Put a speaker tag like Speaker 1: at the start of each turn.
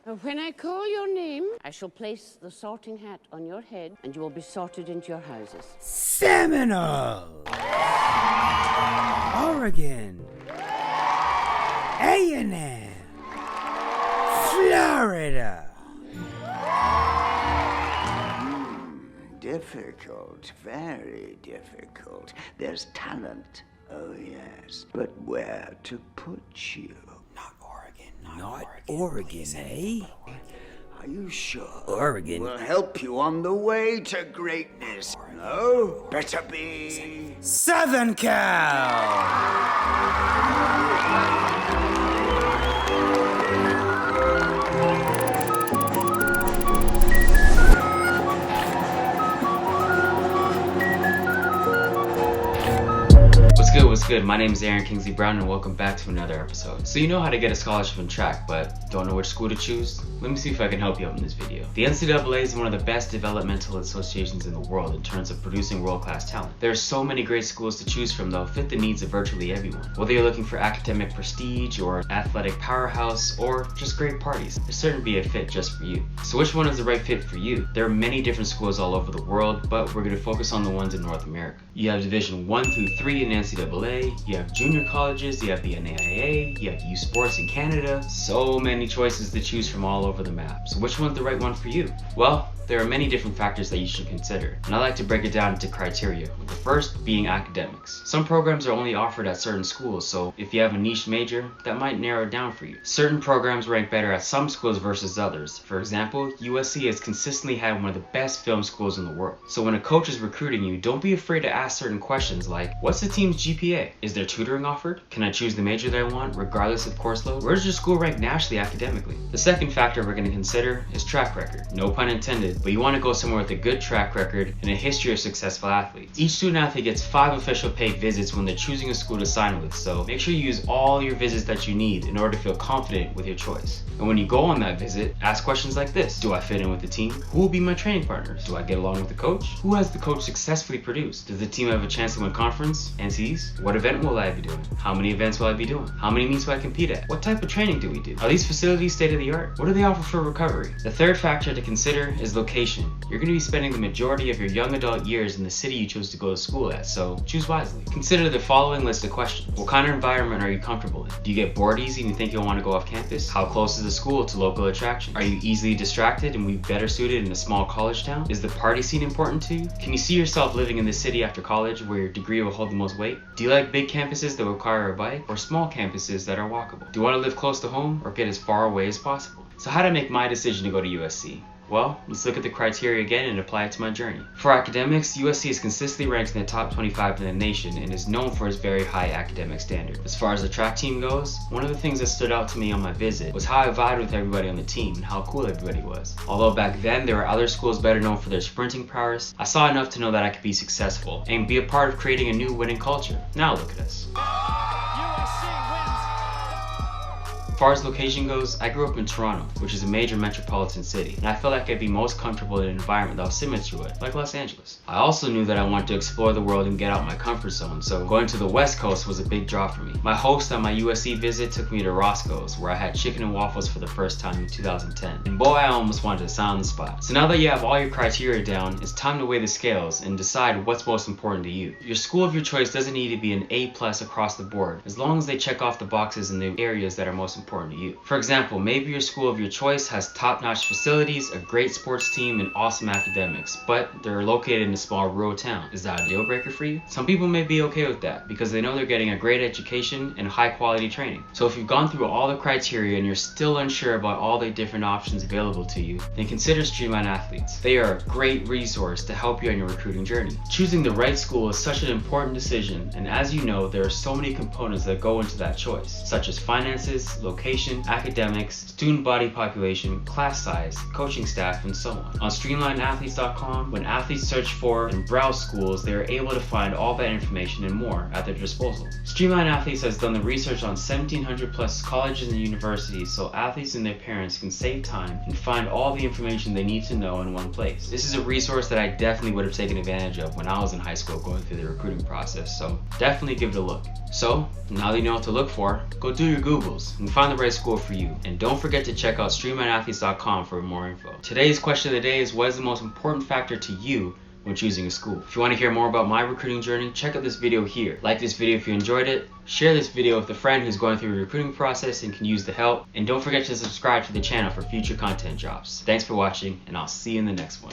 Speaker 1: When I call your name, I shall place the sorting hat on your head, and you will be sorted into your houses.
Speaker 2: Seminole, Oregon, A&M, Florida.
Speaker 3: Difficult, very difficult. There's talent, oh yes, but where to put you?
Speaker 2: Not Oregon, eh?
Speaker 3: Are you sure?
Speaker 2: Oregon.
Speaker 3: Will help you on the way to greatness. No, better be
Speaker 2: Southern Cal.
Speaker 4: What's good? My name is Aaron Kingsley Brown and welcome back to another episode. So you know how to get a scholarship in track, but don't know which school to choose? Let me see if I can help you out in this video. The NCAA is one of the best developmental associations in the world in terms of producing world-class talent. There are so many great schools to choose from that will fit the needs of virtually everyone. Whether you're looking for academic prestige or athletic powerhouse or just great parties, there's certainly be a fit just for you. So which one is the right fit for you? There are many different schools all over the world, but we're going to focus on the ones in North America. You have Division 1 through 3 in NCAA, you have junior colleges, you have the NCAA, you have U Sports in Canada. So many choices to choose from all over the map. So which one's the right one for you? Well, there are many different factors that you should consider, and I like to break it down into criteria, with the first being academics. Some programs are only offered at certain schools, so if you have a niche major, that might narrow it down for you. Certain programs rank better at some schools versus others. For example, USC has consistently had one of the best film schools in the world. So when a coach is recruiting you, don't be afraid to ask certain questions like, what's the team's GPA? Is there tutoring offered? Can I choose the major that I want, regardless of course load? Where does your school rank nationally academically? The second factor we're going to consider is track record. No pun intended, but you want to go somewhere with a good track record and a history of successful athletes. Each student athlete gets 5 official paid visits when they're choosing a school to sign with, so make sure you use all your visits that you need in order to feel confident with your choice. And when you go on that visit, ask questions like this. Do I fit in with the team? Who will be my training partners? Do I get along with the coach? Who has the coach successfully produced? Does the team have a chance to win conference? NCs? What event will I be doing? How many events will I be doing? How many meets will I compete at? What type of training do we do? Are these facilities state of the art? What do they offer for recovery? The third factor to consider is location. You're going to be spending the majority of your young adult years in the city you chose to go to school at, so choose wisely. Consider the following list of questions. What kind of environment are you comfortable in? Do you get bored easy and you think you'll want to go off campus? How close is the school to local attractions? Are you easily distracted and we better suited in a small college town? Is the party scene important to you? Can you see yourself living in the city after college where your degree will hold the most weight? Do you like big campuses that require a bike or small campuses that are walkable? Do you want to live close to home or get as far away as possible? So how to make my decision to go to USC? Well, let's look at the criteria again and apply it to my journey. For academics, USC is consistently ranked in the top 25 in the nation and is known for its very high academic standard. As far as the track team goes, one of the things that stood out to me on my visit was how I vibed with everybody on the team and how cool everybody was. Although back then there were other schools better known for their sprinting prowess, I saw enough to know that I could be successful and be a part of creating a new winning culture. Now look at us. As far as location goes, I grew up in Toronto, which is a major metropolitan city, and I felt like I'd be most comfortable in an environment that was similar to it, like Los Angeles. I also knew that I wanted to explore the world and get out my comfort zone, so going to the West Coast was a big draw for me. My host on my USC visit took me to Roscoe's, where I had chicken and waffles for the first time in 2010, and boy, I almost wanted to sign on the spot. So now that you have all your criteria down, it's time to weigh the scales and decide what's most important to you. Your school of your choice doesn't need to be an A+ across the board, as long as they check off the boxes in the areas that are most important to you. For example, maybe your school of your choice has top-notch facilities, a great sports team, and awesome academics, but they're located in a small rural town. Is that a deal breaker for you? Some people may be okay with that because they know they're getting a great education and high-quality training. So if you've gone through all the criteria and you're still unsure about all the different options available to you, then consider Streamline Athletes. They are a great resource to help you on your recruiting journey. Choosing the right school is such an important decision, and as you know, there are so many components that go into that choice, such as finances, location, academics, student body population, class size, coaching staff, and so on. On StreamlineAthletes.com, when athletes search for and browse schools, they are able to find all that information and more at their disposal. Streamline Athletes has done the research on 1,700 plus colleges and universities so athletes and their parents can save time and find all the information they need to know in one place. This is a resource that I definitely would have taken advantage of when I was in high school going through the recruiting process, so definitely give it a look. So, now that you know what to look for, go do your Googles and find found the right school for you. And don't forget to check out StreamlineAthletes.com for more info. Today's question of the day is, what is the most important factor to you when choosing a school? If you want to hear more about my recruiting journey, check out this video here. Like this video if you enjoyed it, share this video with a friend who's going through a recruiting process and can use the help, and don't forget to subscribe to the channel for future content drops. Thanks for watching, and I'll see you in the next one.